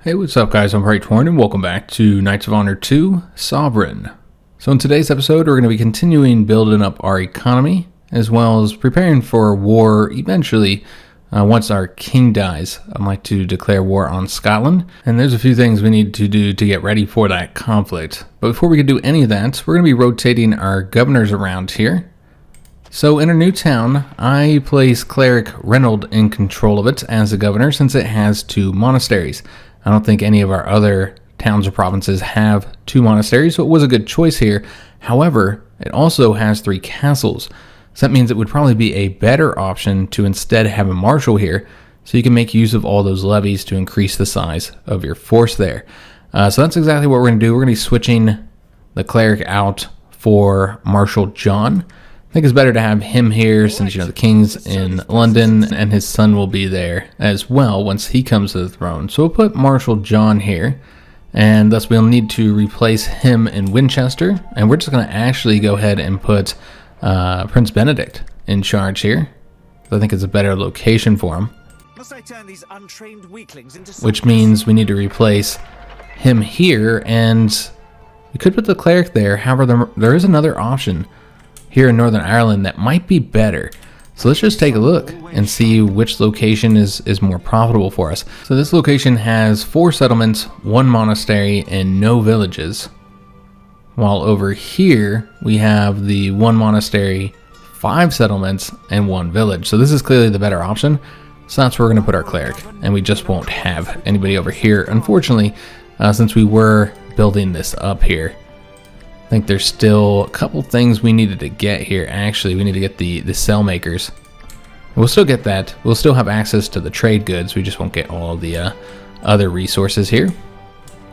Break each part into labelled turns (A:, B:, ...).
A: Hey, what's up guys, I'm Praetorian and welcome back to Knights of Honor 2, Sovereign. So in today's episode, we're going to be continuing building up our economy, as well as preparing for war eventually. Once our king dies, I'd like to declare war on Scotland, and there's a few things we need to do to get ready for that conflict. But before we can do any of that, we're going to be rotating our governors around here. So in our new town, I place Cleric Reynold in control of it as the governor since it has 2 monasteries. I don't think any of our other towns or provinces have 2 monasteries, so it was a good choice here. However, it also has 3 castles, so that means it would probably be a better option to instead have a marshal here, so you can make use of all those levies to increase the size of your force there. So that's exactly what we're going to do. We're going to be switching the cleric out for Marshal John. I think it's better to have him here since, the king's in London and his son will be there as well once he comes to the throne. So we'll put Marshal John here, and thus we'll need to replace him in Winchester. And we're just going to actually go ahead and put Prince Benedict in charge here. I think it's a better location for him.
B: Must I turn these untrained weaklings into
A: which means we need to replace him here, and we could put the cleric there. However, there is another option here in Northern Ireland that might be better. So let's just take a look and see which location is more profitable for us. So this location has 4 settlements, 1 monastery, and no villages. While over here, we have the 1 monastery, 5 settlements, and 1 village. So this is clearly the better option. So that's where we're gonna put our cleric. And we just won't have anybody over here, unfortunately, since we were building this up here. I think there's still a couple things we needed to get here. Actually, we need to get the cell makers. We'll still get that. We'll still have access to the trade goods. We just won't get all the other resources here.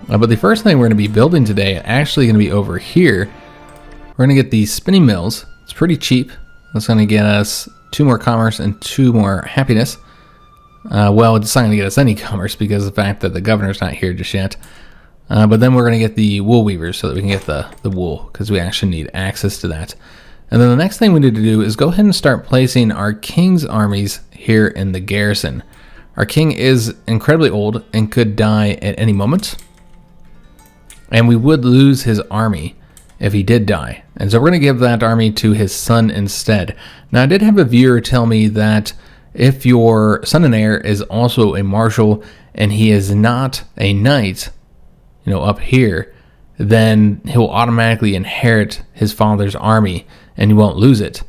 A: But the first thing we're going to be building today actually going to be over here. We're going to get these spinning mills. It's pretty cheap. That's going to get us 2 more commerce and 2 more happiness. Well, it's not going to get us any commerce because of the fact that the governor's not here just yet. But then we're going to get the wool weavers so that we can get the wool, because we actually need access to that. And then the next thing we need to do is go ahead and start placing our king's armies here in the garrison. Our king is incredibly old and could die at any moment. And we would lose his army if he did die. And so we're going to give that army to his son instead. Now, I did have a viewer tell me that if your son and heir is also a marshal and he is not a knight, up here, then he'll automatically inherit his father's army and you won't lose it.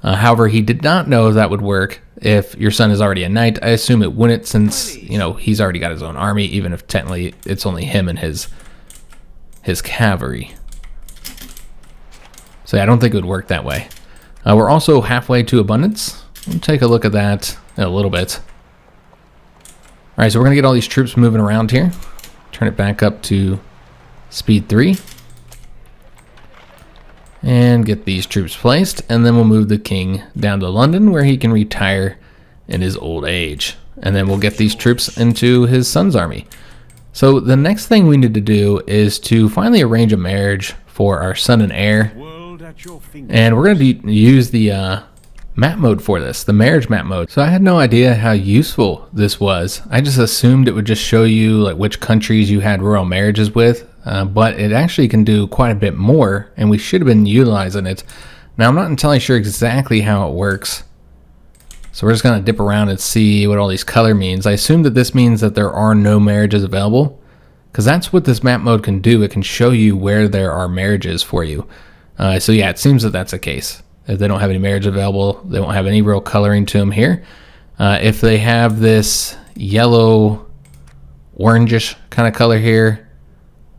A: However, he did not know if that would work if your son is already a knight. I assume it wouldn't since, he's already got his own army, even if technically it's only him and his cavalry. So yeah, I don't think it would work that way. We're also halfway to abundance. We'll take a look at that in a little bit. All right, so we're going to get all these troops moving around here. Turn it back up to speed 3 and get these troops placed, and then we'll move the king down to London where he can retire in his old age, and then we'll get these troops into his son's army. So the next thing we need to do is to finally arrange a marriage for our son and heir, and we're going to use the map mode for this, the marriage map mode. So I had no idea how useful this was. I just assumed it would just show you like which countries you had royal marriages with, but it actually can do quite a bit more, and we should have been utilizing it. Now, I'm not entirely sure exactly how it works, so we're just going to dip around and see what all these color means. I assume that this means that there are no marriages available, because that's what this map mode can do. It can show you where there are marriages for you. So yeah, it seems that that's the case. If they don't have any marriage available, they won't have any real coloring to them here. If they have this yellow, orangish kind of color here,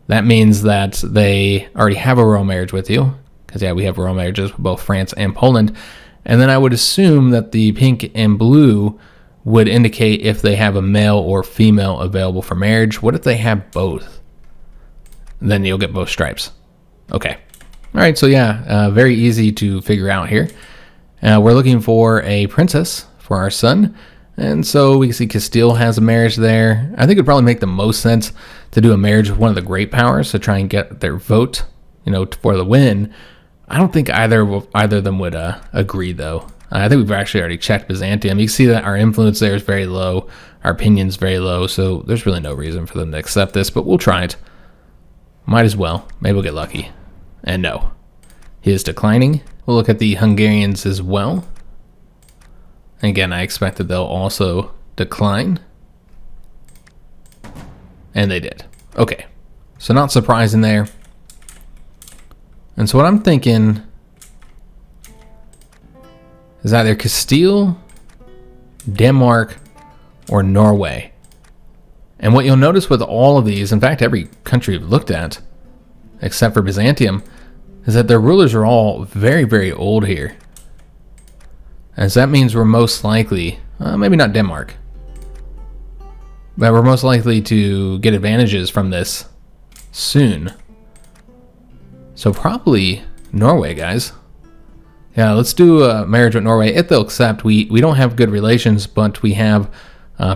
A: that means that they already have a royal marriage with you. Because yeah, we have royal marriages with both France and Poland. And then I would assume that the pink and blue would indicate if they have a male or female available for marriage. What if they have both? Then you'll get both stripes. Okay. All right, so yeah, very easy to figure out here. We're looking for a princess for our son, and so we can see Castile has a marriage there. I think it would probably make the most sense to do a marriage with one of the great powers to try and get their vote, for the win. I don't think either of them would agree, though. I think we've actually already checked Byzantium. You can see that our influence there is very low. Our opinion's very low, so there's really no reason for them to accept this, but we'll try it. Might as well. Maybe we'll get lucky. And no. He is declining. We'll look at the Hungarians as well. Again, I expect that they'll also decline. And they did. Okay. So not surprising there. And so what I'm thinking is either Castile, Denmark, or Norway. And what you'll notice with all of these, in fact, every country we've looked at, except for Byzantium, is that their rulers are all very, very old here. And so that means we're most likely, maybe not Denmark, but we're most likely to get advantages from this soon. So probably Norway, guys. Yeah, let's do a marriage with Norway. If they'll accept, we don't have good relations, but we have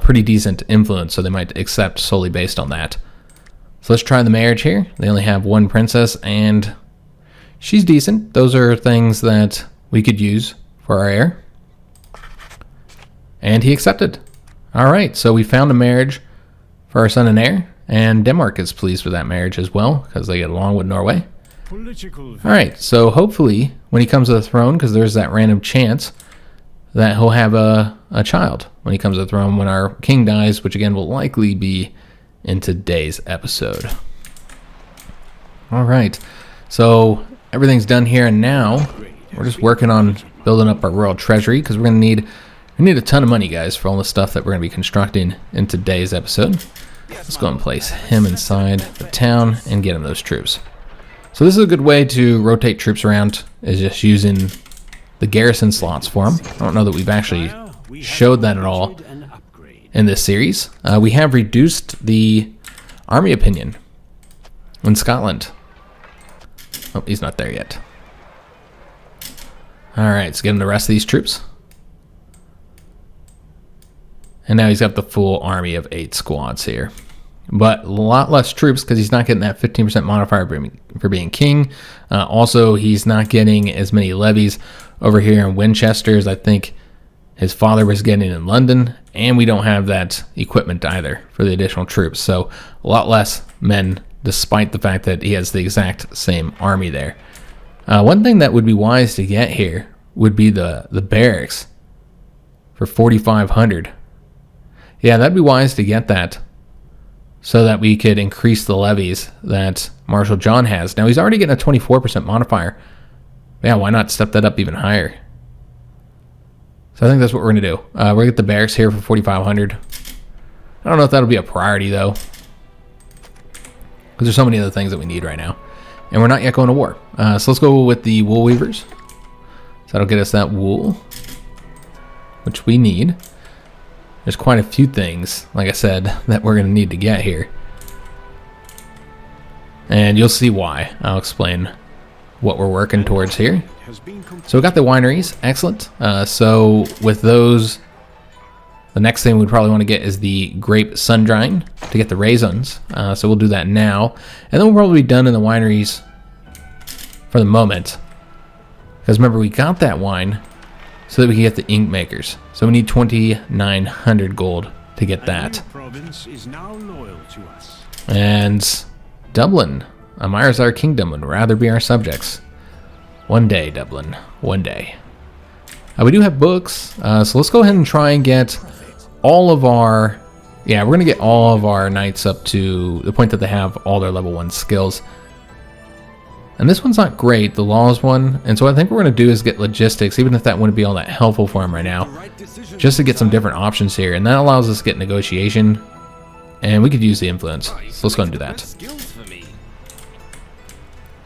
A: pretty decent influence, so they might accept solely based on that. So let's try the marriage here. They only have one princess, and she's decent. Those are things that we could use for our heir. And he accepted. All right, so we found a marriage for our son and heir, and Denmark is pleased with that marriage as well because they get along with Norway. All right, so hopefully when he comes to the throne, because there's that random chance that he'll have a child when he comes to the throne when our king dies, which again will likely be in today's episode. All right, so everything's done here, and now we're just working on building up our royal treasury because we're going to need a ton of money, guys, for all the stuff that we're going to be constructing in today's episode. Let's go and place him inside the town and get him those troops. So this is a good way to rotate troops around, is just using the garrison slots for them. I don't know that we've actually showed that at all in this series. We have reduced the army opinion in Scotland. Oh, he's not there yet. All right, let's get him the rest of these troops. And now he's got the full army of 8 squads here. But a lot less troops because he's not getting that 15% modifier for being king. Also, he's not getting as many levies over here in Winchester as I think his father was getting in London. And we don't have that equipment either for the additional troops. So a lot less men, despite the fact that he has the exact same army there. One thing that would be wise to get here would be the barracks for 4,500. Yeah, that'd be wise to get that so that we could increase the levies that Marshal John has. Now, he's already getting a 24% modifier. Yeah, why not step that up even higher? So I think that's what we're going to do. We're going to get the barracks here for 4,500. I don't know if that'll be a priority, though, because there's so many other things that we need right now. And we're not yet going to war. So let's go with the wool weavers. So that'll get us that wool, which we need. There's quite a few things, like I said, that we're going to need to get here. And you'll see why. I'll explain what we're working towards here. So we got the wineries. Excellent. So with those, the next thing we'd probably want to get is the grape sun drying to get the raisins. So we'll do that now. And then we'll probably be done in the wineries for the moment. Because remember, we got that wine so that we can get the ink makers. So we need 2,900 gold to get that. And Dublin, admires our kingdom and would rather be our subjects. One day, Dublin, one day. We do have books, so let's go ahead and try and get all of our... Yeah, we're going to get all of our knights up to the point that they have all their level 1 skills. And this one's not great, the laws one. And so what I think we're going to do is get logistics, even if that wouldn't be all that helpful for him right now, just to get some different options here. And that allows us to get negotiation. And we could use the influence. So let's go and do that.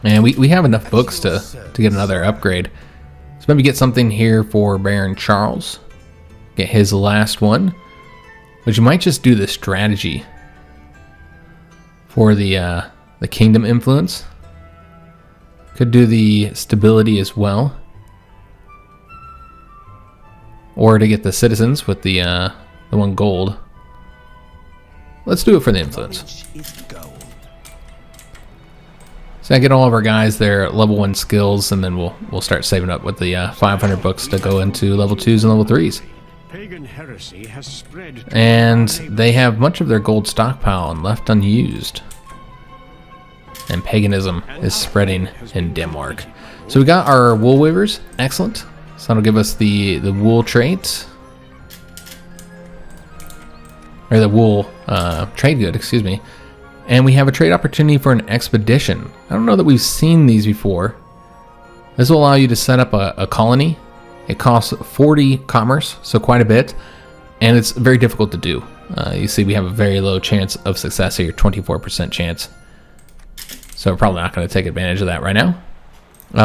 A: And we have enough books to get another upgrade. So maybe get something here for Baron Charles. Get his last one. Which might just do the strategy for the kingdom influence. Could do the stability as well. Or to get the citizens with the 1 gold. Let's do it for the influence. So I get all of our guys their level 1 skills, and then we'll start saving up with the 500 books to go into level 2s and level 3s.
C: Pagan heresy has spread.
A: And they have much of their gold stockpile and left unused. And paganism is spreading in Denmark. So we got our wool weavers, excellent. So that'll give us the wool trait, or the wool trade good, excuse me. And we have a trade opportunity for an expedition. I don't know that we've seen these before. This will allow you to set up a colony. It costs 40 commerce, so quite a bit, and it's very difficult to do. You see we have a very low chance of success here, 24% chance. So we're probably not going to take advantage of that right now.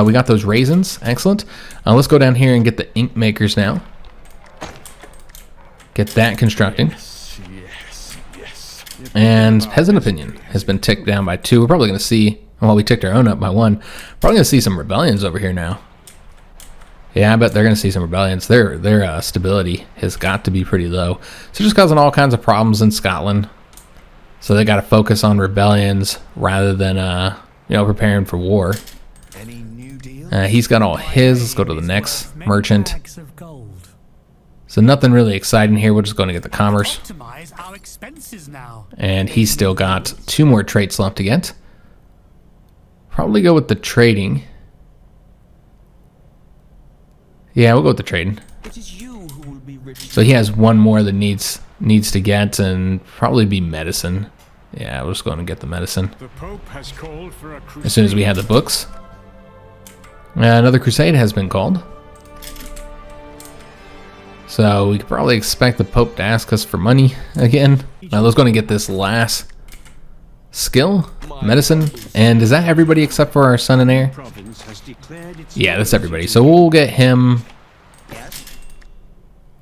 A: We got those raisins, excellent. Let's go down here and get the ink makers now. Get that constructing. And peasant opinion has been ticked down by 2. We're probably going to see, well, we ticked our own up by 1. Probably going to see some rebellions over here now. Yeah, I bet they're going to see some rebellions. Their stability has got to be pretty low. So just causing all kinds of problems in Scotland. So they got to focus on rebellions rather than, preparing for war.
B: Any new deals?
A: He's got all his. Let's go to the next merchant. So nothing really exciting here. We're just going to get the commerce. And he's still got 2 more traits left to get. Probably go with the trading. Yeah, we'll go with the trading.
B: It is you who will be rich.
A: So he has 1 more that needs to get, and probably be medicine. Yeah, we're just going to get the medicine.
C: The Pope has called for a crusade.
A: As soon as we have the books. Another crusade has been called. So we could probably expect the Pope to ask us for money again. Now let's go and get this last skill, medicine. And is that everybody except for our son and heir? Yeah, that's everybody. So we'll get him.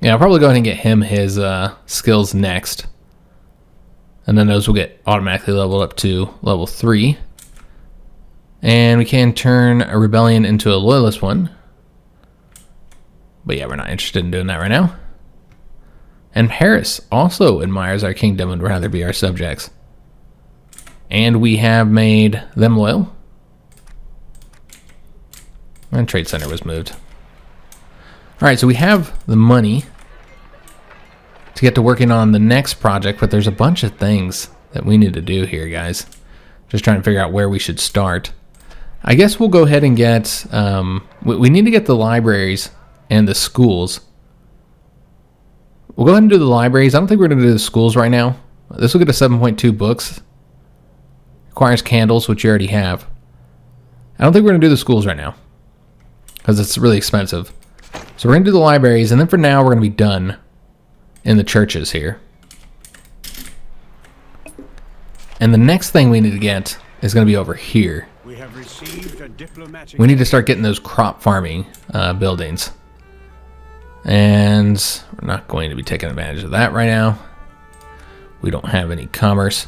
A: Yeah, I'll probably go ahead and get him his skills next. And then those will get automatically leveled up to level 3. And we can turn a rebellion into a loyalist one. But yeah, we're not interested in doing that right now. And Paris also admires our kingdom and would rather be our subjects. And we have made them loyal. And Trade Center was moved. Alright, so we have the money to get to working on the next project, but there's a bunch of things that we need to do here, guys. Just trying to figure out where we should start. I guess we'll go ahead and get... we need to get the libraries and the schools. We'll go ahead and do the libraries. I don't think we're going to do the schools right now. This will get a 7.2 books. Requires candles, which you already have. I don't think we're going to do the schools right now, because it's really expensive. So we're going to do the libraries, and then for now we're going to be done in the churches here. And the next thing we need to get is going to be over here.
C: We have received a diplomatic.
A: We need to start getting those crop farming buildings. And we're not going to be taking advantage of that right now. We don't have any commerce.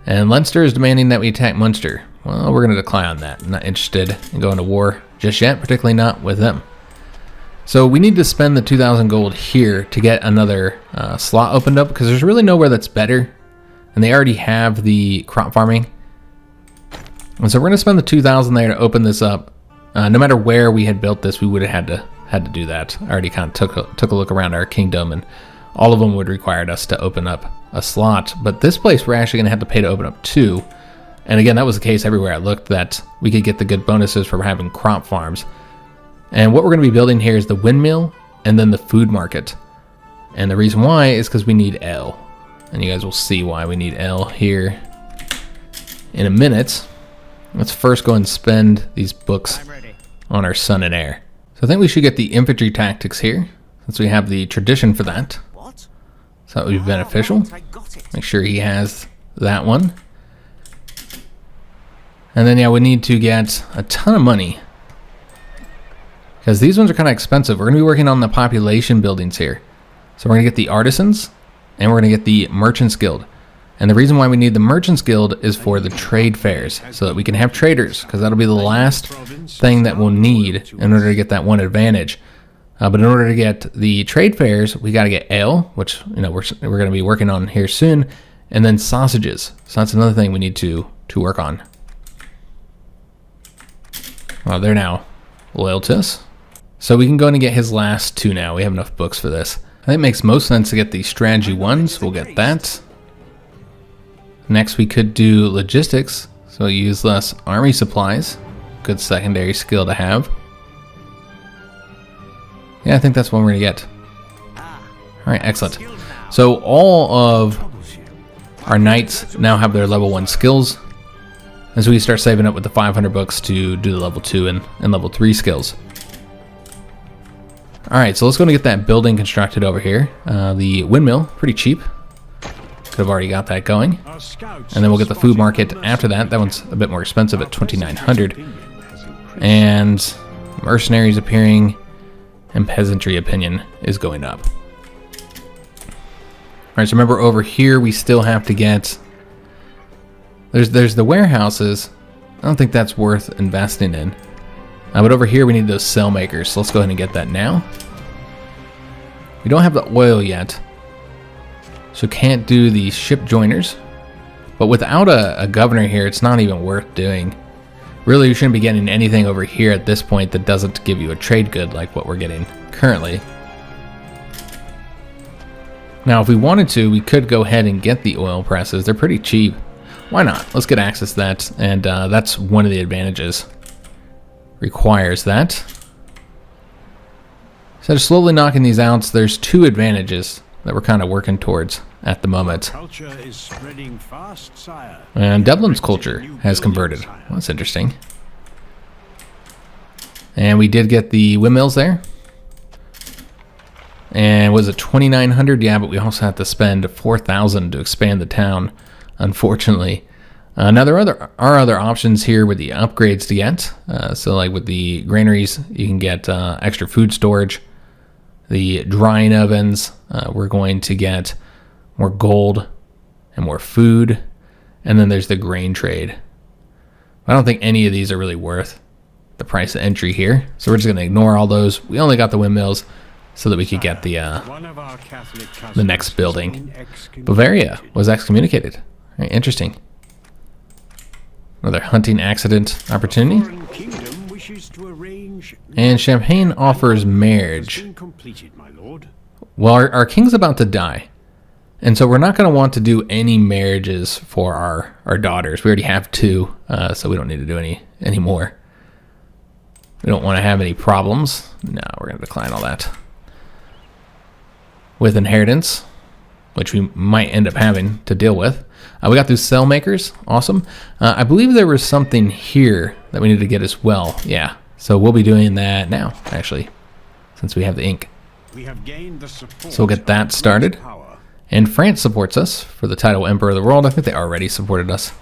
A: And Leinster is demanding that we attack Munster. Well, we're going to decline on that. I'm not interested in going to war just yet, particularly not with them. So we need to spend the 2,000 gold here to get another slot opened up, because there's really nowhere that's better. And they already have the crop farming. And so we're going to spend the 2,000 there to open this up. No matter where we had built this, we would have had to do that. I already kind of took a look around our kingdom, and all of them would require us to open up a slot. But this place we're actually going to have to pay to open up 2. And again, that was the case everywhere I looked, that we could get the good bonuses for having crop farms. And what we're going to be building here is the windmill and then the food market. And the reason why is because we need L. And you guys will see why we need L here in a minute. Let's first go and spend these books on our son and heir. So I think we should get the infantry tactics here, since we have the tradition for that.
B: What?
A: So that would be beneficial.
B: I got it.
A: Make sure he has that one. And then, yeah, we need to get a ton of money, because these ones are kind of expensive. We're going to be working on the population buildings here. So we're going to get the artisans, and we're going to get the merchants guild. And the reason why we need the merchants guild is for the trade fairs, so that we can have traders, because that'll be the last thing that we'll need in order to get that one advantage. But in order to get the trade fairs, we got to get ale, which we're going to be working on here soon, and then sausages. So that's another thing we need to work on. Well, they're now loyal to us. So we can go in and get his last 2 now. We have enough books for this. I think it makes most sense to get the strategy 1s. We'll get that. Next, we could do logistics. So use less army supplies. Good secondary skill to have. Yeah, I think that's what we're going to get. Alright, excellent. So all of our knights now have their level 1 skills. As we start saving up with the 500 books to do the level 2 and level 3 skills. Alright, so let's go and get that building constructed over here. The windmill, pretty cheap. Could have already got that going. And then we'll get the food market after that. That one's a bit more expensive at 2,900. And mercenaries appearing and peasantry opinion is going up. Alright, so remember over here we still have to get... There's the warehouses. I don't think that's worth investing in. But over here we need those cell makers, so let's go ahead and get that now. We don't have the oil yet, so can't do the ship joiners. But without a governor here, it's not even worth doing. Really, you shouldn't be getting anything over here at this point that doesn't give you a trade good like what we're getting currently. Now, if we wanted to, we could go ahead and get the oil presses. They're pretty cheap. Why not? Let's get access to that, and that's one of the advantages. Requires that. So just slowly knocking these out. There's 2 advantages that we're kind of working towards at the moment.
C: Culture is spreading fast, sire.
A: And Devlin's culture has converted. Well, that's interesting. And we did get the windmills there. And was it 2,900? Yeah, but we also have to spend 4,000 to expand the town, unfortunately. Now there are other options here with the upgrades to get. So like with the granaries, you can get extra food storage. The drying ovens, we're going to get more gold and more food. And then there's the grain trade. I don't think any of these are really worth the price of entry here. So we're just going to ignore all those. We only got the windmills so that we could get the next building. Bavaria was excommunicated. Very interesting. Another hunting accident opportunity. And Champagne offers marriage. Well, our king's about to die. And so we're not going to want to do any marriages for our daughters. We already have 2, so we don't need to do any more. We don't want to have any problems. No, we're going to decline all that. With inheritance, which we might end up having to deal with. We got those cell makers. Awesome. I believe there was something here that we need to get as well. Yeah. So we'll be doing that now, actually, since we have the ink. So we'll get that started. And France supports us for the title Emperor of the World. I think they already supported us.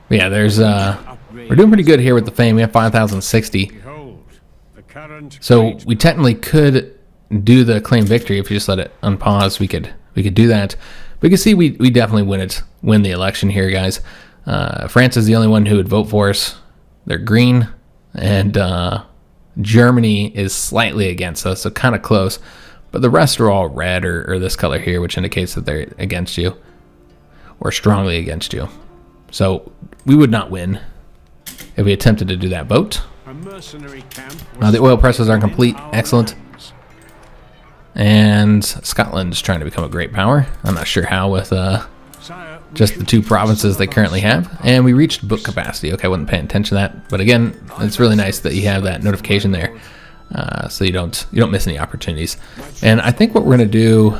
A: But yeah, there's we're doing pretty good here with the fame. We have 5,060. So we technically could do the claim victory if we just let it unpause. We could do that. But you can see we definitely win the election here, guys. France is the only one who would vote for us. They're green, and Germany is slightly against us, so kind of close. But the rest are all red or this color here, which indicates that they're against you or strongly against you. So we would not win if we attempted to do that vote. The oil presses are complete. Excellent. And Scotland's trying to become a great power. I'm not sure how with just the 2 provinces they currently have. And we reached book capacity. Okay, I wasn't paying attention to that. But again, it's really nice that you have that notification there. So you don't miss any opportunities. And I think what we're going to do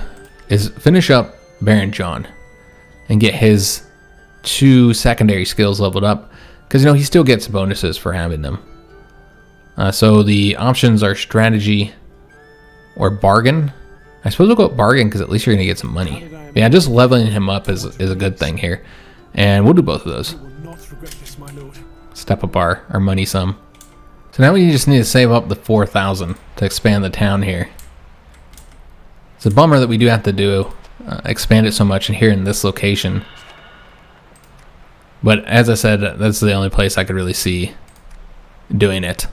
A: is finish up Baron John and get his 2 secondary skills leveled up. Because, he still gets bonuses for having them. So the options are strategy or bargain. I suppose we'll go with bargain because at least you're going to get some money. But yeah, just leveling him up is a good thing here. And we'll do both of those. Step up our money sum. So now we just need to save up the 4,000 to expand the town here. It's a bummer that we do have to expand it so much here in this location. But as I said, that's the only place I could really see doing it.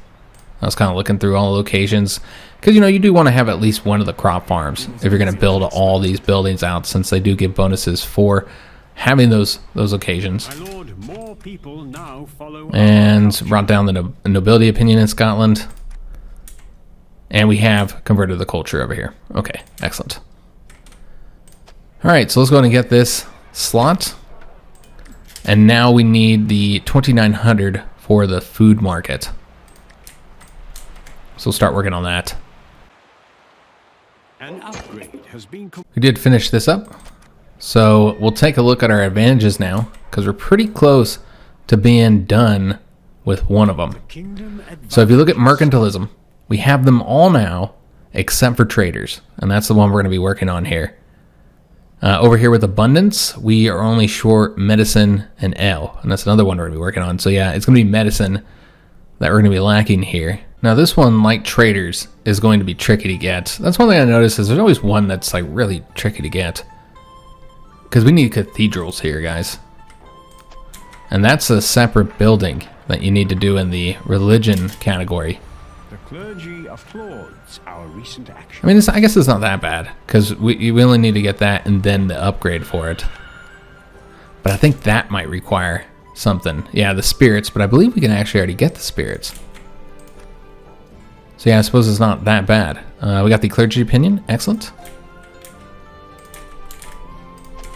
A: I was kind of looking through all the locations. Because, you do want to have at least one of the crop farms if you're going to build all these buildings out, since they do give bonuses for having those occasions.
C: My lord, more people now follow.
A: And brought down the nobility opinion in Scotland. And we have converted the culture over here. Okay, excellent. All right, so let's go ahead and get this slot. And now we need the 2,900 for the food market. So we'll start working on that.
C: An upgrade has been
A: We did finish this up. So we'll take a look at our advantages now, because we're pretty close to being done with one of them.
C: kingdom
A: So if you look at mercantilism, we have them all now except for traders, and that's the one we're going to be working on here. Over here with abundance, we are only short medicine and ale, and that's another one we're going to be working on. So yeah, it's going to be medicine that we're going to be lacking here. Now this one, like traders, is going to be tricky to get. That's one thing I noticed is there's always one that's like really tricky to get. Because we need cathedrals here, guys. And that's a separate building that you need to do in the religion category.
C: The clergy applauds our recent action.
A: I mean, I guess it's not that bad, because we only need to get that and then the upgrade for it. But I think that might require something. Yeah, the spirits, but I believe we can actually already get the spirits. So yeah, I suppose it's not that bad. We got the clergy opinion. Excellent.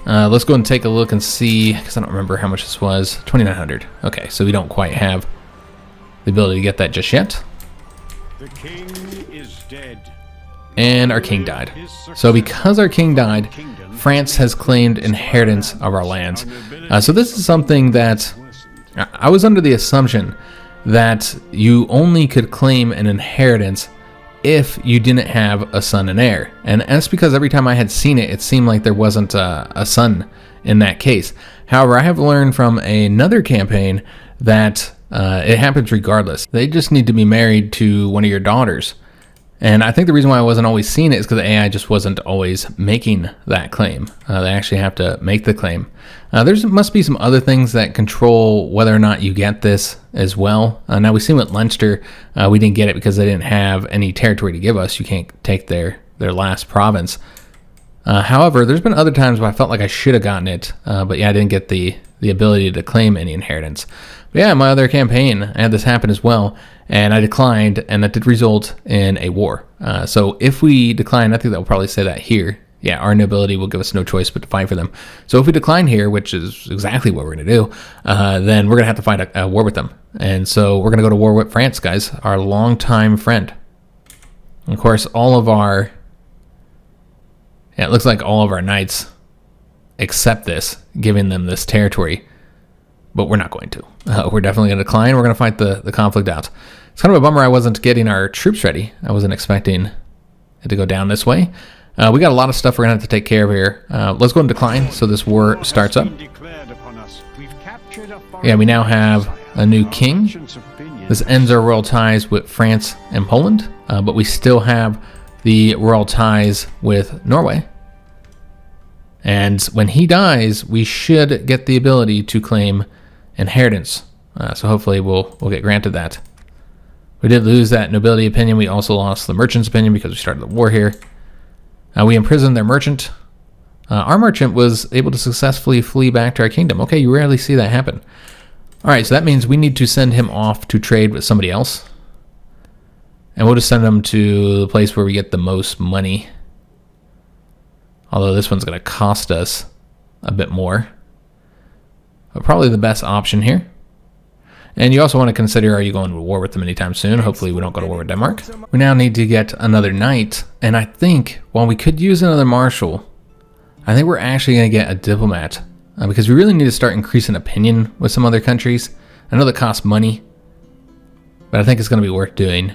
A: Let's go and take a look and see, because I don't remember how much this was. 2,900. Okay, so we don't quite have the ability to get that just yet.
C: The king is dead.
A: And our king died. So because our king died, France has claimed inheritance of our lands. So this is something that I was under the assumption that you only could claim an inheritance if you didn't have a son and heir. And that's because every time I had seen it, it seemed like there wasn't a son in that case. However, I have learned from another campaign that it happens regardless. They just need to be married to one of your daughters. And I think the reason why I wasn't always seeing it is because the AI just wasn't always making that claim. They actually have to make the claim. There must be some other things that control whether or not you get this as well. Now we see with Leinster, we didn't get it because they didn't have any territory to give us. You can't take their last province. However, there's been other times where I felt like I should have gotten it, but yeah, I didn't get the ability to claim any inheritance. But yeah, my other campaign, I had this happen as well, and I declined, and that did result in a war. So if we decline, I think that will probably say that here. Yeah, our nobility will give us no choice but to fight for them. So if we decline here, which is exactly what we're going to do, then we're going to have to fight a war with them. And so we're going to go to war with France, guys, our longtime friend. And of course, all of our... Yeah, it looks like all of our knights accept this, giving them this territory. But we're not going to. We're definitely going to decline. We're going to fight the conflict out. It's kind of a bummer I wasn't getting our troops ready. I wasn't expecting it to go down this way. We got a lot of stuff we're going to have to take care of here. Let's go and decline so this war starts up. Yeah, we now have a new king. This ends our royal ties with France and Poland, but we still have the royal ties with Norway. And when he dies, we should get the ability to claim inheritance. So hopefully we'll get granted that. We did lose that nobility opinion. We also lost the merchant's opinion because we started the war here. We imprisoned their merchant. Our merchant was able to successfully flee back to our kingdom. Okay, you rarely see that happen. All right, so that means we need to send him off to trade with somebody else. And we'll just send him to the place where we get the most money. Although this one's going to cost us a bit more. But probably the best option here. And you also want to consider, are you going to war with them anytime soon? Hopefully we don't go to war with Denmark. We now need to get another knight. And I think, while we could use another marshal, I think we're actually going to get a diplomat. Because we really need to start increasing opinion with some other countries. I know that costs money. But I think it's going to be worth doing.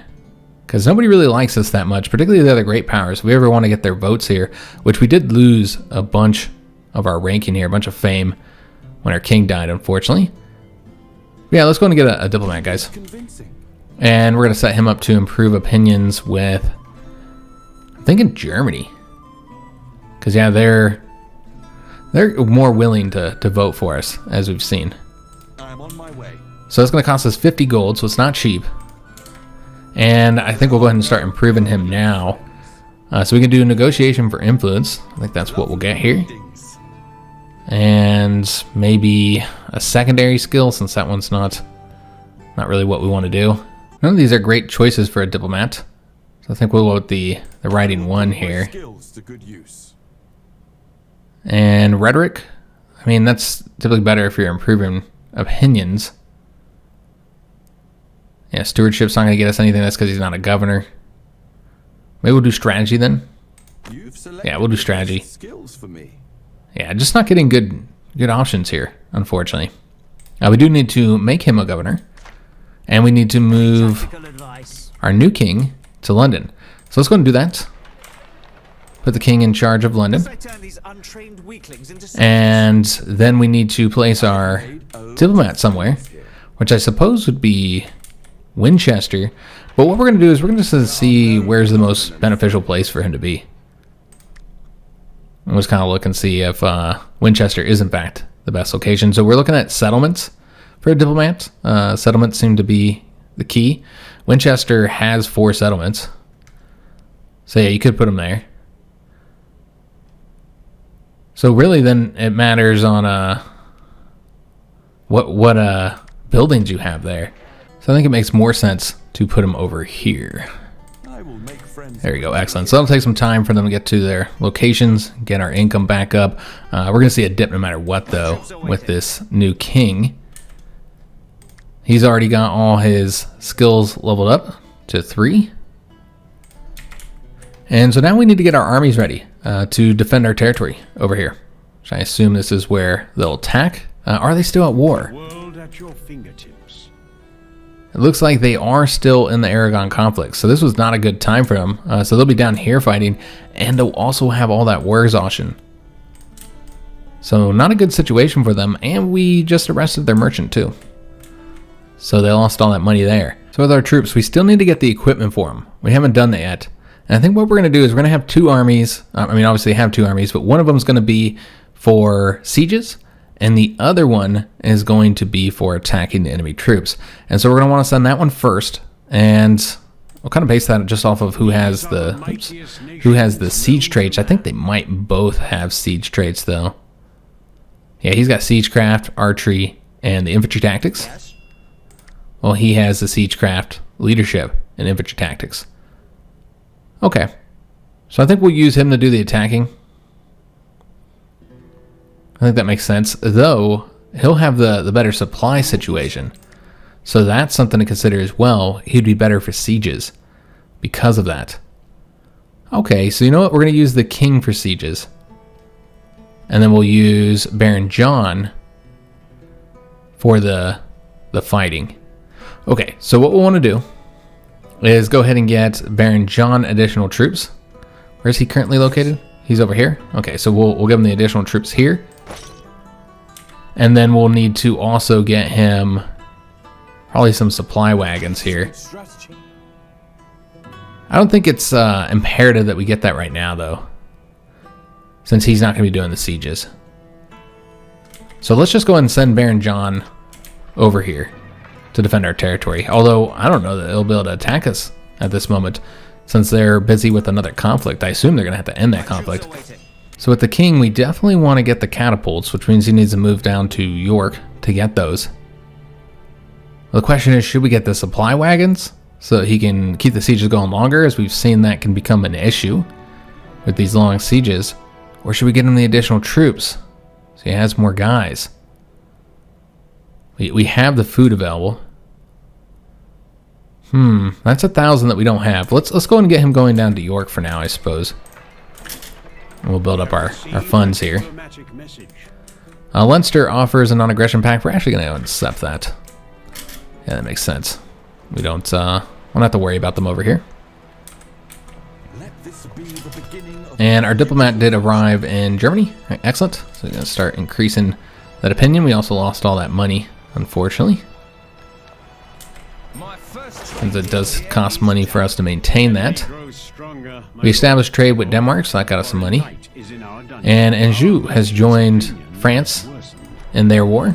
A: Because nobody really likes us that much, particularly the other great powers. If we ever want to get their votes here, which we did lose a bunch of our ranking here, a bunch of fame when our king died, unfortunately. Yeah, let's go and get a diplomat, guys. And we're going to set him up to improve opinions with, I'm thinking Germany. Because, yeah, they're more willing to vote for us, as we've seen.
B: I'm on my way.
A: So it's going to cost us 50 gold, so it's not cheap. And I think we'll go ahead and start improving him now. So we can do a negotiation for influence. I think that's what we'll get here. And maybe a secondary skill, since that one's not really what we want to do. None of these are great choices for a diplomat. So I think we'll go with the writing one here.
B: Skills to good use.
A: And rhetoric, I mean, that's typically better if you're improving opinions. Yeah, stewardship's not going to get us anything. That's because he's not a governor. Maybe we'll do strategy then. Yeah, we'll do strategy.
B: Skills for me.
A: Yeah, just not getting good options here, unfortunately. We do need to make him a governor. And we need to move our new king to London. So let's go and do that. Put the king in charge of London. And then we need to place our diplomat somewhere, which I suppose would be Winchester. But what we're going to do is we're going to just see where's the most beneficial place for him to be. We'll just kind of look and see if Winchester is in fact the best location. So we're looking at settlements for a diplomat. Settlements seem to be the key. Winchester has 4 settlements. So yeah, you could put them there. So really then it matters on what buildings you have there. So I think it makes more sense to put them over here. There you go, excellent. So that'll take some time for them to get to their locations, get our income back up. We're going to see a dip no matter what, though, with this new king. He's already got all his skills leveled up to 3. And so now we need to get our armies ready to defend our territory over here. Which I assume this is where they'll attack. Are they still at war?
C: World at your fingertips.
A: It looks like they are still in the Aragon conflict, so this was not a good time for them. So they'll be down here fighting, and they'll also have all that war exhaustion. So not a good situation for them, and we just arrested their merchant too. So they lost all that money there. So with our troops, we still need to get the equipment for them. We haven't done that yet. And I think what we're going to do is we're going to have 2 armies. I mean, obviously have 2 armies, but one of them is going to be for sieges, and the other one is going to be for attacking the enemy troops. And so we're going to want to send that one first, and we'll kind of base that just off of who has the siege traits. I think they might both have siege traits, though. Yeah, he's got siegecraft, archery, and the infantry tactics. Well, he has the siegecraft, leadership, and infantry tactics. Okay, so I think we'll use him to do the attacking. I think that makes sense, though he'll have the better supply situation. So that's something to consider as well. He'd be better for sieges because of that. Okay, so you know what? We're going to use the king for sieges. And then we'll use Baron John for the fighting. Okay, so what we'll want to do is go ahead and get Baron John additional troops. Where is he currently located? He's over here. Okay, so we'll give him the additional troops here. And then we'll need to also get him probably some supply wagons here. I don't think it's imperative that we get that right now, though, since he's not going to be doing the sieges. So let's just go ahead and send Baron John over here to defend our territory. Although I don't know that they'll be able to attack us at this moment, since they're busy with another conflict. I assume they're going to have to end that conflict. So with the king, we definitely want to get the catapults, which means he needs to move down to York to get those. Well, the question is, should we get the supply wagons so that he can keep the sieges going longer, as we've seen that can become an issue with these long sieges? Or should we get him the additional troops so he has more guys? We have the food available. That's 1,000 that we don't have. Let's go ahead and get him going down to York for now, I suppose. And we'll build up our funds here. Leinster offers a non-aggression pact. We're actually going to accept that. Yeah, that makes sense. We don't have to worry about them over here. And our diplomat did arrive in Germany. Right, excellent. So we're going to start increasing that opinion. We also lost all that money, unfortunately. Because it does cost money for us to maintain that. We established trade with Denmark, so that got us some money. And Anjou has joined France in their war.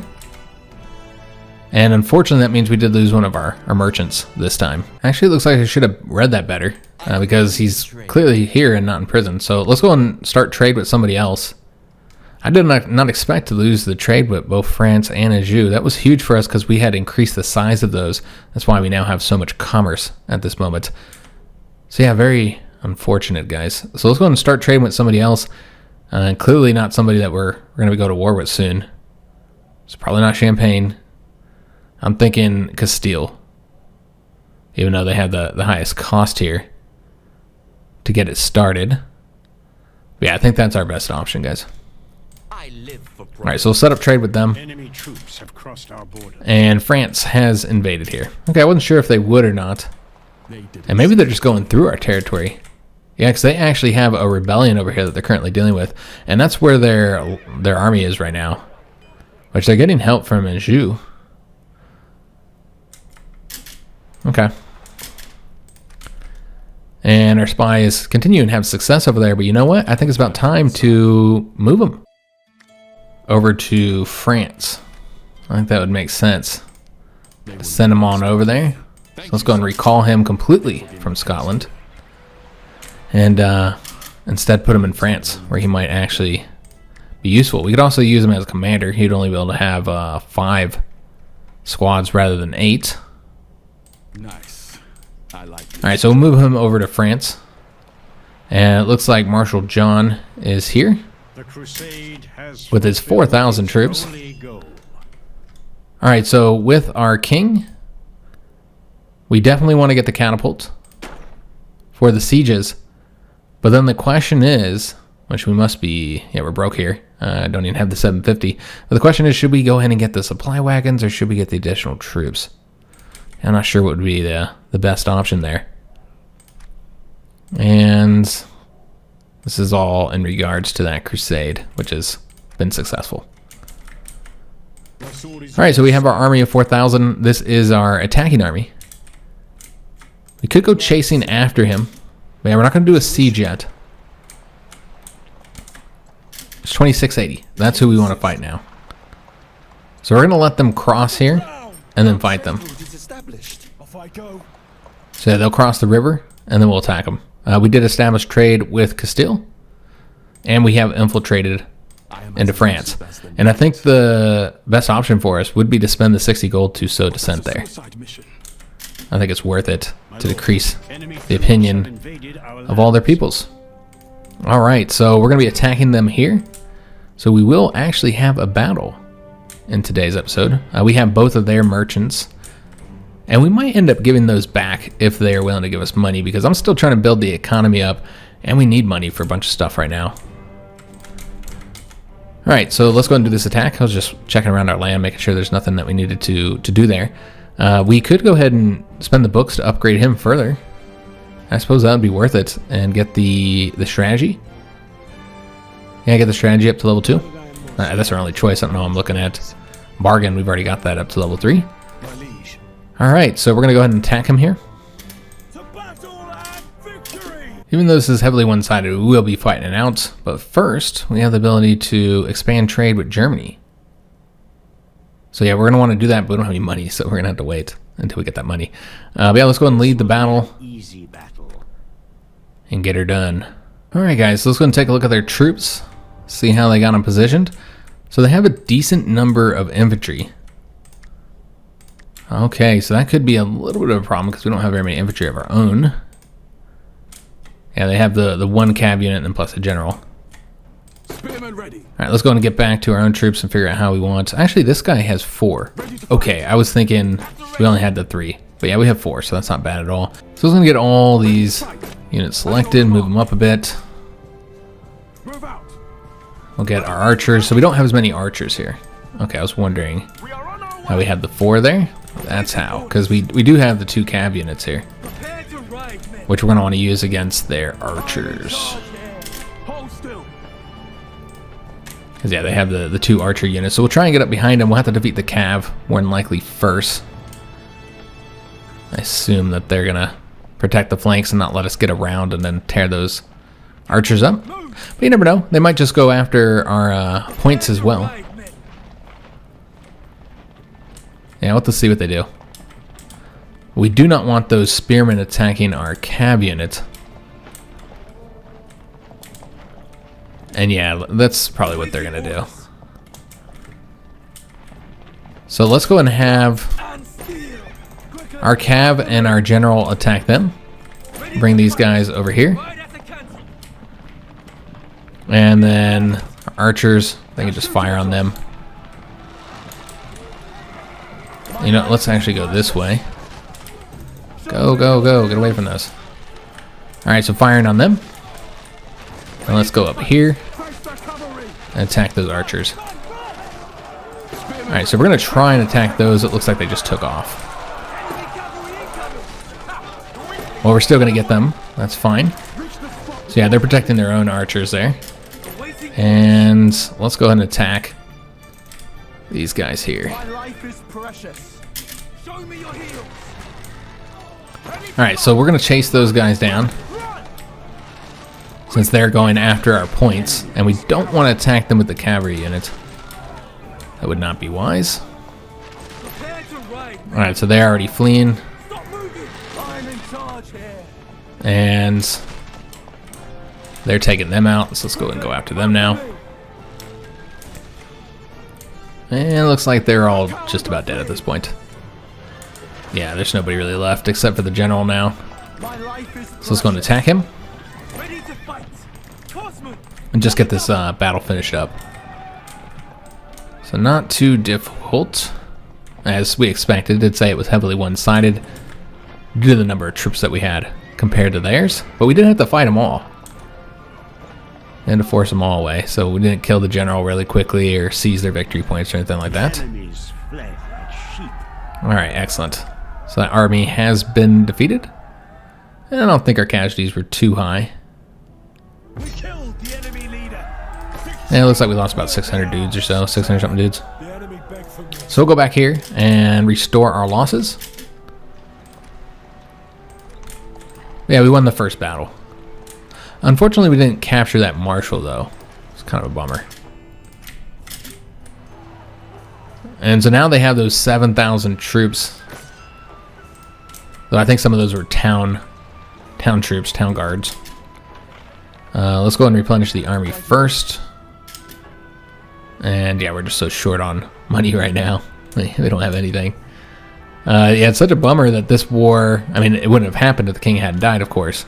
A: And unfortunately, that means we did lose one of our merchants this time. Actually, it looks like I should have read that better, because he's clearly here and not in prison. So let's go and start trade with somebody else. I did not expect to lose the trade with both France and Anjou. That was huge for us because we had increased the size of those. That's why we now have so much commerce at this moment. So yeah, very unfortunate, guys. So let's go and start trading with somebody else. Clearly not somebody that we're going to go to war with soon. It's probably not Champagne. I'm thinking Castile. Even though they have the highest cost here to get it started. But yeah, I think that's our best option, guys. Alright, so we'll set up trade with them.
C: Enemy troops have crossed our border.
A: And France has invaded here. Okay, I wasn't sure if they would or not. And maybe they're just going through our territory. Yeah, because they actually have a rebellion over here that they're currently dealing with. And that's where their army is right now. Which they're getting help from Anjou. Okay. And our spies continue and have success over there. But you know what? I think it's about time to move them over to France. I think that would make sense. Send him on over there. So let's go and recall him completely from Scotland. And instead put him in France, where he might actually be useful. We could also use him as a commander. He'd only be able to have 5 squads rather than 8.
B: Nice. I like this.
A: Alright, so we'll move him over to France. And it looks like Marshal John is here.
C: The crusade has
A: With his 4,000 troops. Alright, so with our king, we definitely want to get the catapult for the sieges. But then the question is, which we must be, yeah, we're broke here. I don't even have the 750. But the question is, should we go ahead and get the supply wagons or should we get the additional troops? I'm not sure what would be the best option there. And this is all in regards to that crusade, which has been successful. Alright, so we have our army of 4,000. This is our attacking army. We could go chasing after him. But yeah, we're not going to do a siege yet. It's 2680. That's who we want to fight now. So we're going to let them cross here and then fight them. So yeah, they'll cross the river and then we'll attack them. We did establish trade with Castile. And we have infiltrated into France. And I think the best option for us would be to spend the 60 gold to sow dissent there. I think it's worth it to decrease the opinion of all their peoples. Alright, so we're going to be attacking them here. So we will actually have a battle in today's episode. We have both of their merchants. And we might end up giving those back if they are willing to give us money, because I'm still trying to build the economy up and we need money for a bunch of stuff right now. Alright, so let's go ahead and do this attack. I was just checking around our land, making sure there's nothing that we needed to do there. We could go ahead and spend the books to upgrade him further. I suppose that would be worth it. And get the strategy. Yeah, get the strategy up to level 2. That's our only choice. I don't know what I'm looking at. Bargain, we've already got that up to level 3. Alright, so we're going to go ahead and attack him here. Even though this is heavily one-sided, we will be fighting it out. But first, we have the ability to expand trade with Germany. So yeah, we're going to want to do that, but we don't have any money, so we're going to have to wait until we get that money. But yeah, let's go ahead and lead the battle. And get her done. Alright guys, so let's go and take a look at their troops. See how they got them positioned. So they have a decent number of infantry. Okay, so that could be a little bit of a problem because we don't have very many infantry of our own. Yeah, they have the 1 cav unit and plus a general. Alright, let's go and get back to our own troops and figure out how we want. Actually, this guy has 4. Okay, I was thinking we only had the 3. But yeah, we have 4, so that's not bad at all. So I was going to get all these units selected, move them up a bit. We'll get our archers. So we don't have as many archers here. Okay, I was wondering how we had the 4 there. That's how, because we do have the 2 cav units here, which we're going to want to use against their archers. Because yeah, they have the 2 archer units. So we'll try and get up behind them. We'll have to defeat the cav more than likely first. I assume that they're going to protect the flanks and not let us get around and then tear those archers up. But you never know. They might just go after our points as well. Yeah, we'll have to see what they do. We do not want those spearmen attacking our cav unit. And yeah, that's probably what they're going to do. So let's go and have our cav and our general attack them. Bring these guys over here. And then archers, they can just fire on them. You know, let's actually go this way. Go, go, go. Get away from those. Alright, so firing on them. And let's go up here and attack those archers. Alright, so we're going to try and attack those. It looks like they just took off. Well, we're still going to get them. That's fine. So yeah, they're protecting their own archers there. And let's go ahead and attack these guys here. Alright, so we're going to chase those guys down, since they're going after our points, and we don't want to attack them with the cavalry unit. That would not be wise. Alright, so they're already fleeing. And they're taking them out, so let's go and go after them now. And it looks like they're all just about dead at this point. Yeah, there's nobody really left except for the general now. So let's go and attack him. And just get this battle finished up. So not too difficult. As we expected, I'd say it was heavily one-sided due to the number of troops that we had compared to theirs. But we didn't have to fight them all. And to force them all away. So we didn't kill the general really quickly or seize their victory points or anything like that. Alright, excellent. So that army has been defeated. And I don't think our casualties were too high. And it looks like we lost about 600 dudes or so, 600 something dudes. So we'll go back here and restore our losses. Yeah, we won the first battle. Unfortunately, we didn't capture that marshal though. It's kind of a bummer. And so now they have those 7,000 troops. Though I think some of those were town troops, town guards. Let's go ahead and replenish the army first. And yeah, we're just so short on money right now. They don't have anything. Yeah, it's such a bummer that this war, I mean, it wouldn't have happened if the king hadn't died, of course.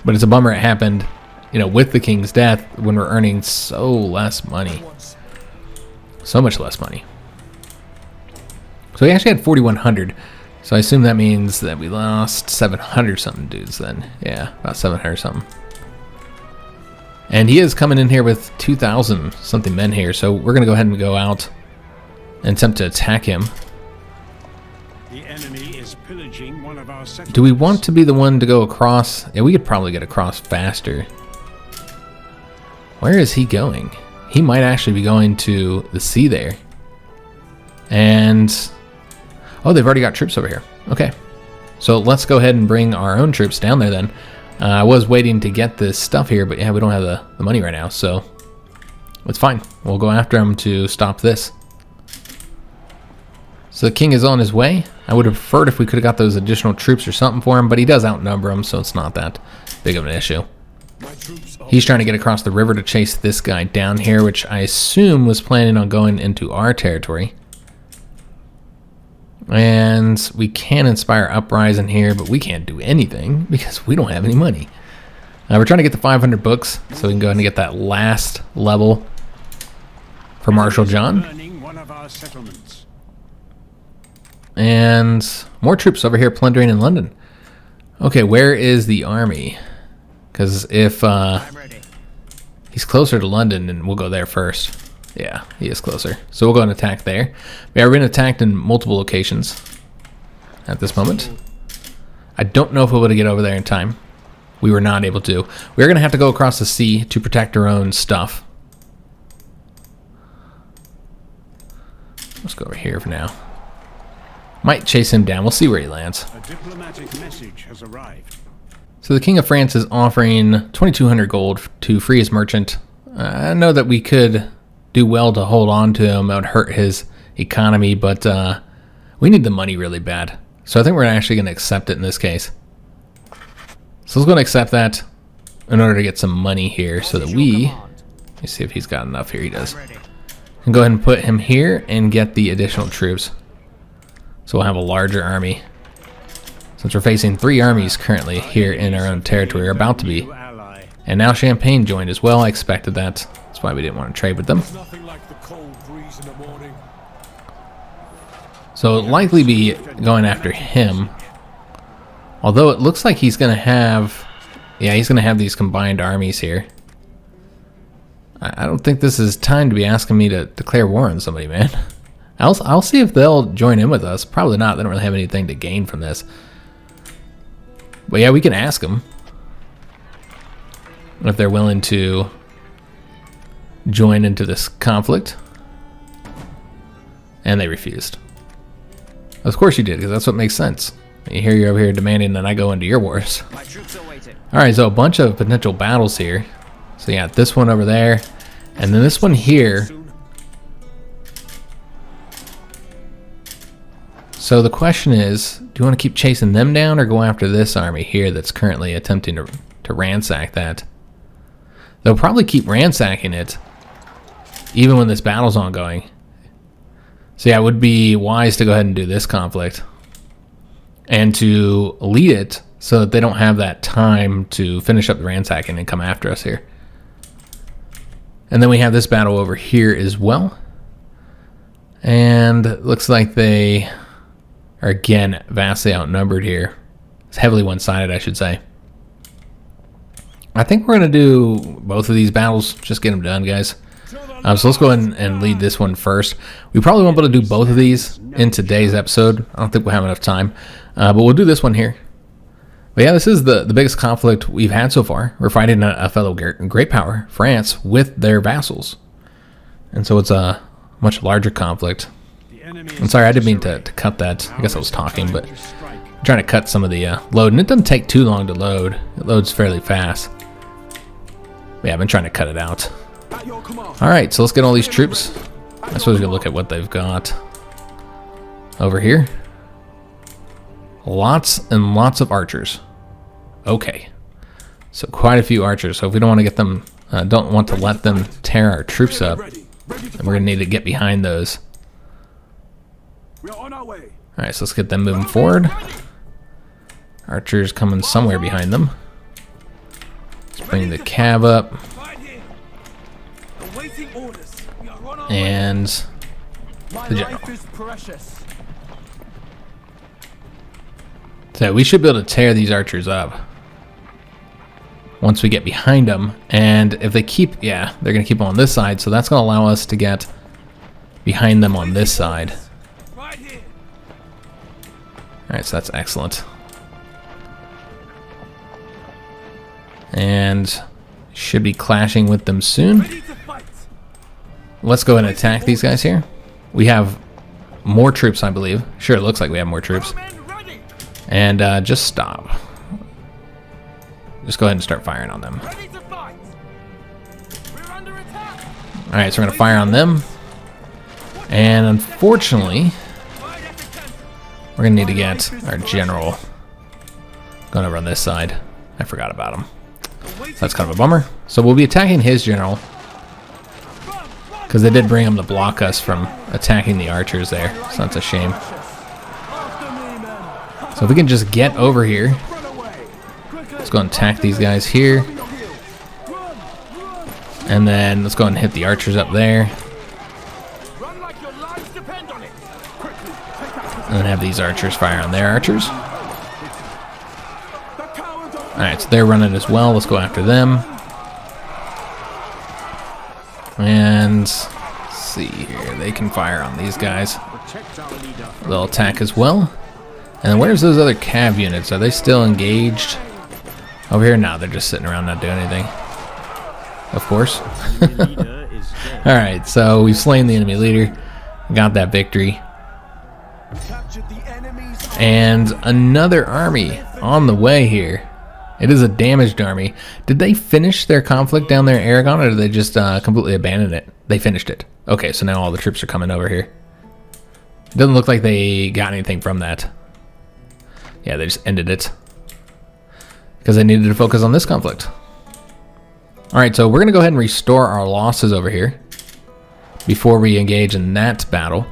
A: But it's a bummer it happened, you know, with the king's death when we're earning so less money. So much less money. So we actually had 4,100. So I assume that means that we lost 700 something dudes then. Yeah, about 700 something. And he is coming in here with 2,000 something men here. So we're going to go ahead and go out and attempt to attack him.
C: The enemy is pillaging one of our settlements.
A: Do we want to be the one to go across? Yeah, we could probably get across faster. Where is he going? He might actually be going to the sea there. And oh, they've already got troops over here. Okay. So let's go ahead and bring our own troops down there then. I was waiting to get this stuff here, but yeah, we don't have the money right now, so it's fine. We'll go after him to stop this. So the king is on his way. I would have preferred if we could have got those additional troops or something for him, but he does outnumber them, so it's not that big of an issue. He's trying to get across the river to chase this guy down here, which I assume was planning on going into our territory. And we can inspire uprising here, but we can't do anything because we don't have any money. We're trying to get the 500 books so we can go ahead and get that last level for Marshal John. And more troops over here plundering in London. Okay, where is the army? Because if he's closer to London, then we'll go there first. Yeah, he is closer. So we'll go and attack there. Yeah, we're being attacked in multiple locations at this moment. I don't know if we'll be able to get over there in time. We were not able to. We're going to have to go across the sea to protect our own stuff. Let's go over here for now. Might chase him down. We'll see where he lands.
C: A diplomatic message has arrived.
A: So the King of France is offering 2,200 gold to free his merchant. I know that we could do well to hold on to him. It would hurt his economy, but we need the money really bad. So I think we're actually going to accept it in this case. So let's go and accept that in order to get some money here so that we Let me see if he's got enough here. He does. And go ahead and put him here and get the additional troops. So we'll have a larger army. Since we're facing 3 armies currently here in our own territory, or about to be. And now Champagne joined as well. I expected that. That's why we didn't want to trade with them. So it'll likely be going after him. Although it looks like he's going to have... Yeah, he's going to have these combined armies here. I don't think this is time to be asking me to declare war on somebody, man. I'll see if they'll join in with us. Probably not. They don't really have anything to gain from this. But yeah, we can ask them if they're willing to join into this conflict. And they refused. Of course you did, because that's what makes sense. You hear you're over here demanding that I go into your wars. Alright, so a bunch of potential battles here. So you got this one over there, and then this one here. So the question is, do you want to keep chasing them down or go after this army here that's currently attempting to ransack that? They'll probably keep ransacking it, even when this battle's ongoing. So yeah, it would be wise to go ahead and do this conflict. And to lead it so that they don't have that time to finish up the ransacking and come after us here. And then we have this battle over here as well. And it looks like they are again vastly outnumbered here. It's heavily one-sided, I should say. I think we're going to do both of these battles. Just get them done, guys. So let's go ahead and lead this one first. We probably won't be able to do both of these in today's episode. I don't think we'll have enough time. But we'll do this one here. But yeah, this is the biggest conflict we've had so far. We're fighting a fellow great power, France, with their vassals. And so it's a much larger conflict. I'm sorry, I didn't mean to cut that. I guess I was talking, but I'm trying to cut some of the load. And it doesn't take too long to load. It loads fairly fast. But yeah, I've been trying to cut it out. Alright, so let's get all these troops. I suppose we can look at what they've got over here. Lots and lots of archers. Okay. So quite a few archers. So if we don't want to get them, don't want to let them tear our troops up, then we're going to need to get behind those. Alright, so let's get them moving forward. Archers coming somewhere behind them. Let's bring the cav up. And the general. So we should be able to tear these archers up once we get behind them. And if they keep, yeah, they're going to keep them on this side. So that's going to allow us to get behind them on this side. Alright, so that's excellent. And should be clashing with them soon. Let's go ahead and attack these guys here. We have more troops, I believe. Sure, it looks like we have more troops. And just stop. Just go ahead and start firing on them. Alright, so we're going to fire on them. And unfortunately, we're going to need to get our general going over on this side. I forgot about him. So that's kind of a bummer. So we'll be attacking his general, because they did bring him to block us from attacking the archers there. So that's a shame. So if we can just get over here. Let's go and attack these guys here. And then let's go and hit the archers up there. And then have these archers fire on their archers. Alright, so they're running as well. Let's go after them. And let's see here. They can fire on these guys. They'll attack as well. And then where's those other cav units? Are they still engaged over here? No, they're just sitting around not doing anything. Of course. Alright, so we've slain the enemy leader. Got that victory. And another army on the way here. It is a damaged army. Did they finish their conflict down there in Aragon, or did they just completely abandon it? They finished it. Okay, so now all the troops are coming over here. It doesn't look like they got anything from that. Yeah, they just ended it. Because they needed to focus on this conflict. Alright, so we're going to go ahead and restore our losses over here before we engage in that battle.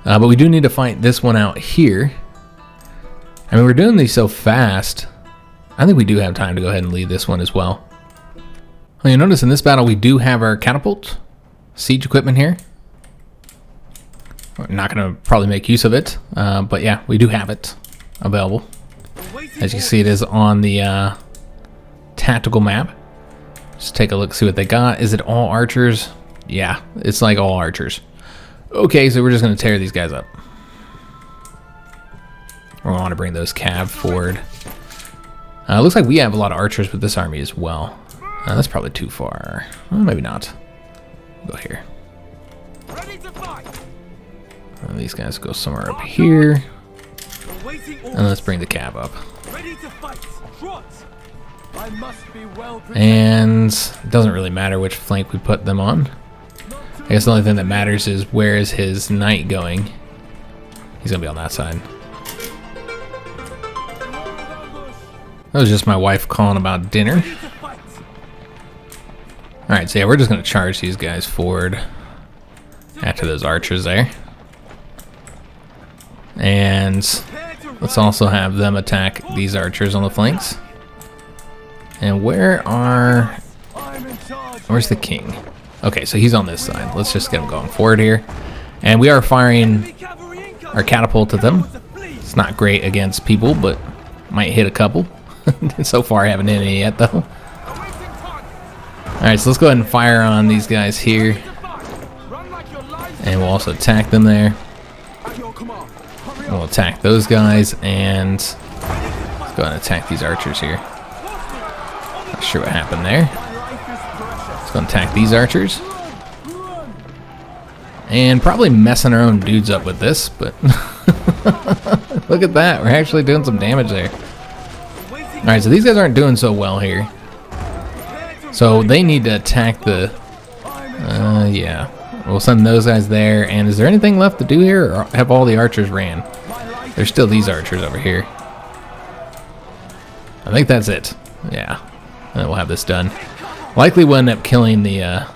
A: But we do need to fight this one out here. I mean, we're doing these so fast. I think we do have time to go ahead and lead this one as well. Well, you notice in this battle we do have our catapult siege equipment here. We're not going to probably make use of it, but yeah, we do have it available. As you see, it is on the tactical map. Just take a look, see what they got. Is it all archers? Yeah, it's like all archers. Okay, so we're just going to tear these guys up. We want to bring those cav forward. It looks like we have a lot of archers with this army as well. That's probably too far. Well, maybe not. We'll go here. These guys go somewhere up here. And let's bring the cav up. And it doesn't really matter which flank we put them on. I guess the only thing that matters is where is his knight going. He's going to be on that side. That was just my wife calling about dinner. Alright, so yeah, we're just going to charge these guys forward after those archers there. And let's also have them attack these archers on the flanks. And where's the king? Okay, so he's on this side. Let's just get him going forward here. And we are firing our catapult at them. It's not great against people, but might hit a couple. So far I haven't hit any yet though. Alright, so let's go ahead and fire on these guys here. And we'll also attack them there. We'll attack those guys, and let's go ahead and attack these archers here. Not sure what happened there. Let's go and attack these archers. And probably messing our own dudes up with this, but look at that. We're actually doing some damage there. Alright, so these guys aren't doing so well here. So they need to attack the... yeah. We'll send those guys there. And is there anything left to do here, or have all the archers ran? There's still these archers over here. I think that's it. Yeah. And we'll have this done. Likely we'll end up killing the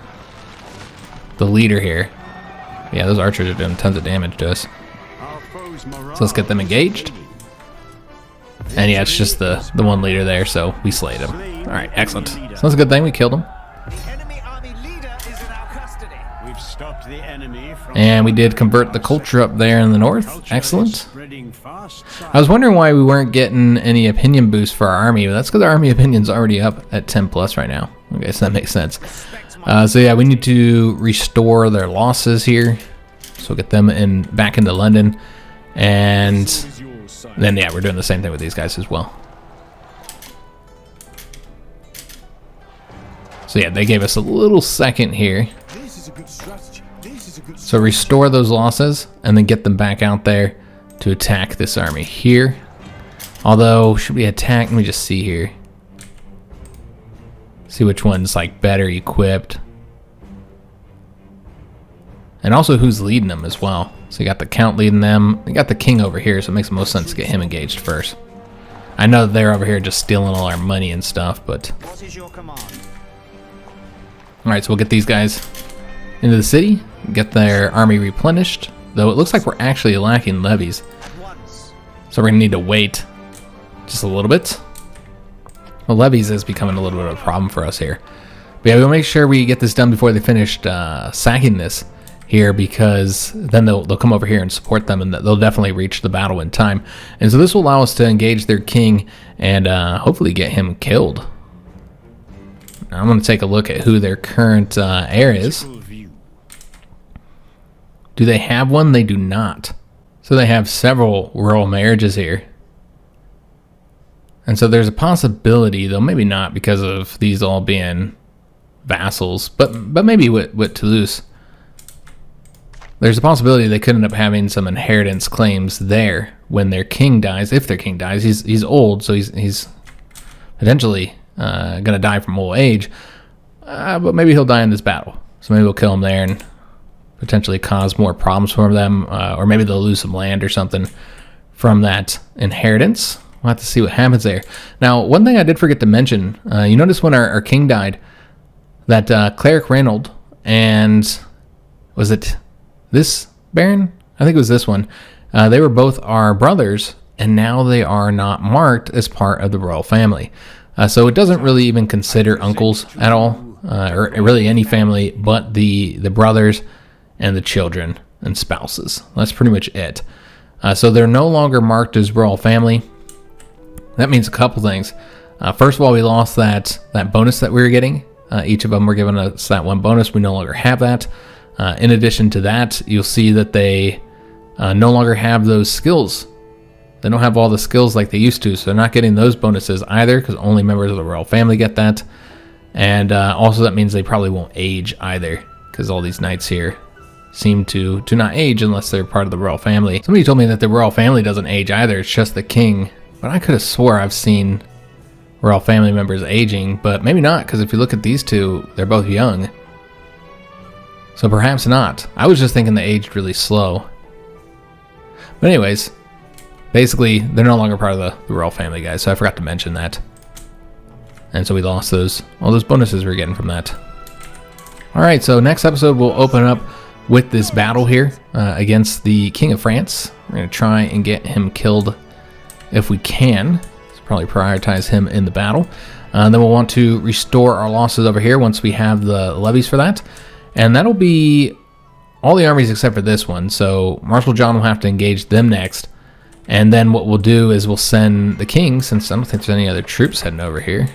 A: leader here. Yeah, those archers are doing tons of damage to us. So let's get them engaged. And yeah, it's just the one leader there, so we slayed him. Alright, excellent. So that's a good thing, we killed him. And we did convert the culture up there in the north. Excellent. I was wondering why we weren't getting any opinion boost for our army, but that's because our army opinion's already up at 10 plus right now. Okay, so that makes sense. So yeah, we need to restore their losses here. So get them back into London. And then yeah, we're doing the same thing with these guys as well. So yeah, they gave us a little second here. So restore those losses and then get them back out there to attack this army here. Although, should we attack? Let me just see here. See which one's like better equipped. And also who's leading them as well. So you got the count leading them. You got the king over here, so it makes the most sense to get him engaged first. I know that they're over here just stealing all our money and stuff, but...
C: What is your command?
A: Alright, so we'll get these guys into the city, get their army replenished, though it looks like we're actually lacking levies. So we're going to need to wait just a little bit. Well, levies is becoming a little bit of a problem for us here. But yeah, we'll make sure we get this done before they finished sacking this here, because then they'll come over here and support them, and they'll definitely reach the battle in time. And so this will allow us to engage their king and hopefully get him killed. Now, I'm going to take a look at who their current heir is. Do they have one? They do not. So they have several royal marriages here. And so there's a possibility, though maybe not because of these all being vassals, but maybe with Toulouse. There's a possibility they could end up having some inheritance claims there when their king dies. If their king dies, he's old, so he's potentially going to die from old age. But maybe he'll die in this battle. So maybe we'll kill him there and potentially cause more problems for them, or maybe they'll lose some land or something from that inheritance. We'll have to see what happens there. Now, one thing I did forget to mention, you notice when our king died, that Cleric Reynold and was it this Baron? I think it was this one. They were both our brothers, and now they are not marked as part of the royal family. So it doesn't really even consider uncles at all, or really any family but the brothers and the children and spouses. That's pretty much it. So they're no longer marked as royal family. That means a couple things. First of all, we lost that bonus that we were getting. Each of them were giving us that one bonus. We no longer have that. In addition to that, you'll see that they no longer have those skills. They don't have all the skills like they used to, so they're not getting those bonuses either, because only members of the royal family get that. And also that means they probably won't age either, because all these knights here seem to not age unless they're part of the royal family. Somebody told me that the royal family doesn't age either, it's just the king. But I could have swore I've seen royal family members aging, but maybe not, because if you look at these two, they're both young. So perhaps not. I was just thinking they aged really slow. But anyways, basically, they're no longer part of the royal family, guys, so I forgot to mention that. And so we lost all those bonuses we were getting from that. Alright, so next episode we'll open up with this battle here against the King of France. We're going to try and get him killed if we can. So probably prioritize him in the battle. Then we'll want to restore our losses over here once we have the levies for that. And that'll be all the armies except for this one. So Marshal John will have to engage them next. And then what we'll do is we'll send the king, since I don't think there's any other troops heading over here.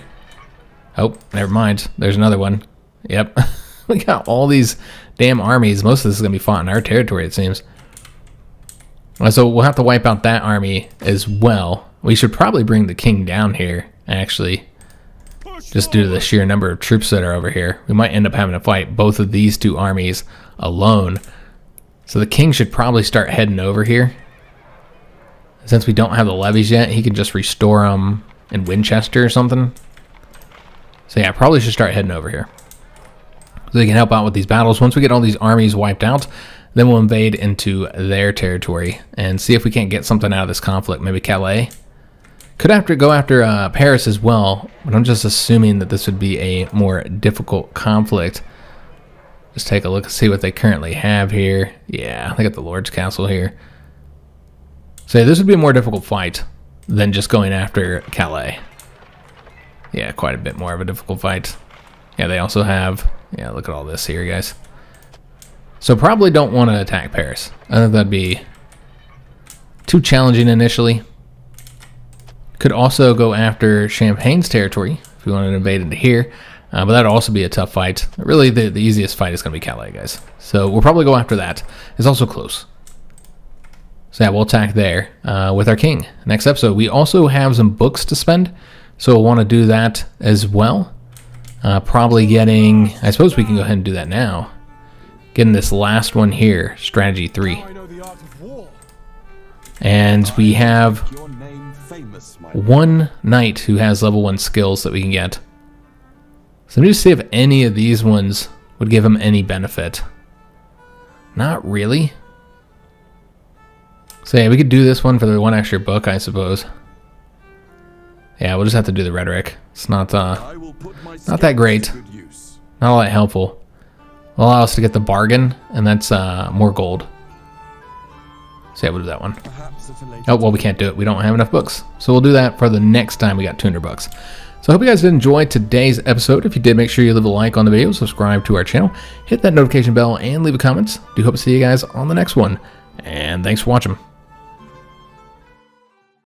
A: Oh, never mind. There's another one. Yep. We got all these damn armies. Most of this is going to be fought in our territory, it seems. So we'll have to wipe out that army as well. We should probably bring the king down here, actually. Just due to the sheer number of troops that are over here. We might end up having to fight both of these two armies alone. So the king should probably start heading over here. Since we don't have the levies yet, he can just restore them in Winchester or something. So yeah, I probably should start heading over here, so they can help out with these battles. Once we get all these armies wiped out, then we'll invade into their territory and see if we can't get something out of this conflict. Maybe Calais. Could have to go after Paris as well, but I'm just assuming that this would be a more difficult conflict. Just take a look and see what they currently have here. Yeah, they got the Lord's Castle here. So yeah, this would be a more difficult fight than just going after Calais. Yeah, quite a bit more of a difficult fight. Yeah, they also have... Yeah, look at all this here, guys. So probably don't want to attack Paris. I think that'd be too challenging initially. Could also go after Champagne's territory if we wanted to invade into here. But that'd also be a tough fight. Really, the easiest fight is going to be Calais, guys. So we'll probably go after that. It's also close. So yeah, we'll attack there with our king. Next episode, we also have some books to spend. So we'll want to do that as well. Probably getting... I suppose we can go ahead and do that now. Getting this last one here, Strategy 3. And we have one knight who has level 1 skills that we can get. So let me just see if any of these ones would give him any benefit. Not really. So yeah, we could do this one for the one extra book, I suppose. Yeah, we'll just have to do the rhetoric. It's not that great. Not all that helpful. Will allow us to get the bargain, and that's more gold. So yeah, we'll do that one. Oh, well, we can't do it. We don't have enough books. So we'll do that for the next time we got 200 bucks. So I hope you guys did enjoy today's episode. If you did, make sure you leave a like on the video, subscribe to our channel, hit that notification bell, and leave a comment. Do hope to see you guys on the next one. And thanks for watching.